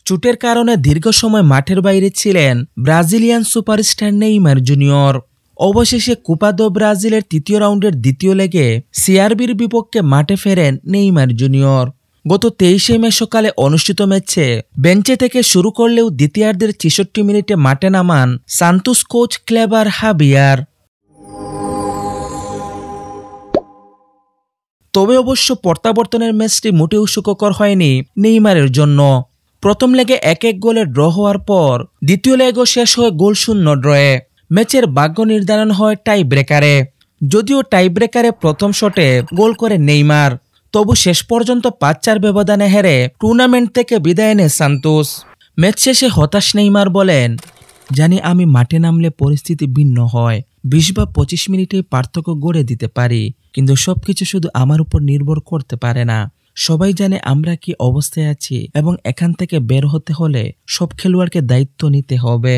চোটের কারণে দীর্ঘ সময় মাঠের বাইরে ছিলেন ব্রাজিলিয়ান সুপারস্টার নেইমার জুনিয়র। অবশেষে কোপা দো ব্রাজিলের তৃতীয় রাউন্ডের দ্বিতীয় লেগে সিআরবির বিপক্ষে মাঠে ফেরেন নেইমার জুনিয়র। গত 23 মে সকালে অনুষ্ঠিত ম্যাচে বেঞ্চে থেকে শুরু করলেও দ্বিতীয়ার্ধের ৬৬ মিনিটে মাঠে নামান সান্তোস কোচ ক্লেবার হাবিয়ার। তবে অবশ্য প্রত্যাবর্তনের ম্যাচটি মোটেও সুখকর হয়নি নেইমারের জন্য। প্রথম লেগে ১-১ গোলে ড্র হওয়ার পর দ্বিতীয় লেগও শেষ হয় গোলশূন্য ড্রয়ে। ম্যাচের ভাগ্য নির্ধারণ হয় টাই ব্রেকারে। যদিও টাই ব্রেকারে প্রথম শটে গোল করে নেইমার, তবু শেষ পর্যন্ত ৫-৪ ব্যবধানে হেরে টুর্নামেন্ট থেকে বিদায় নেয় সান্তোস। ম্যাচ শেষে হতাশ নেইমার বলেন, জানি আমি মাঠে নামলে পরিস্থিতি ভিন্ন হয়, ২০ বা ২৫ মিনিটেই পার্থক্য গড়ে দিতে পারি, কিন্তু সবকিছু শুধু আমার উপর নির্ভর করতে পারে না। সবাই জানে আমরা কি অবস্থায় আছি এবং এখান থেকে বের হতে হলে সব খেলোয়াড়কে দায়িত্ব নিতে হবে।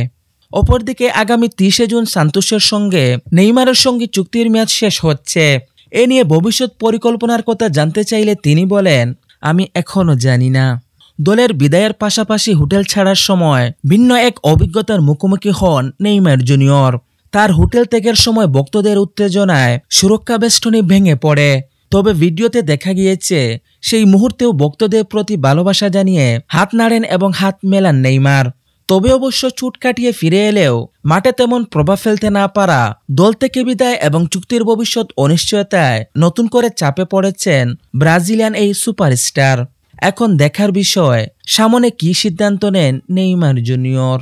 অপরদিকে আগামী ৩০ জুন সান্তোসের সঙ্গে নেইমারের সঙ্গে চুক্তির মেয়াদ শেষ হচ্ছে। এ নিয়ে ভবিষ্যৎ পরিকল্পনার কথা জানতে চাইলে তিনি বলেন, আমি এখনো জানি না। দলের বিদায়ের পাশাপাশি হোটেল ছাড়ার সময় ভিন্ন এক অভিজ্ঞতার মুখোমুখি হন নেইমার জুনিয়র। তার হোটেল ত্যাগের সময় ভক্তদের উত্তেজনায় সুরক্ষা বেষ্টনী ভেঙে পড়ে। তবে ভিডিওতে দেখা গিয়েছে সেই মুহূর্তেও ভক্তদের প্রতি ভালোবাসা জানিয়ে হাত নাড়েন এবং হাত মেলান নেইমার। তবে অবশ্য চোট কাটিয়ে ফিরে এলেও মাঠে তেমন প্রভাব ফেলতে না পারা দল থেকে বিদায় এবং চুক্তির ভবিষ্যৎ অনিশ্চয়তায় নতুন করে চাপে পড়েছেন ব্রাজিলিয়ান এই সুপারস্টার। এখন দেখার বিষয় সামনে কি সিদ্ধান্ত নেন নেইমার জুনিয়র।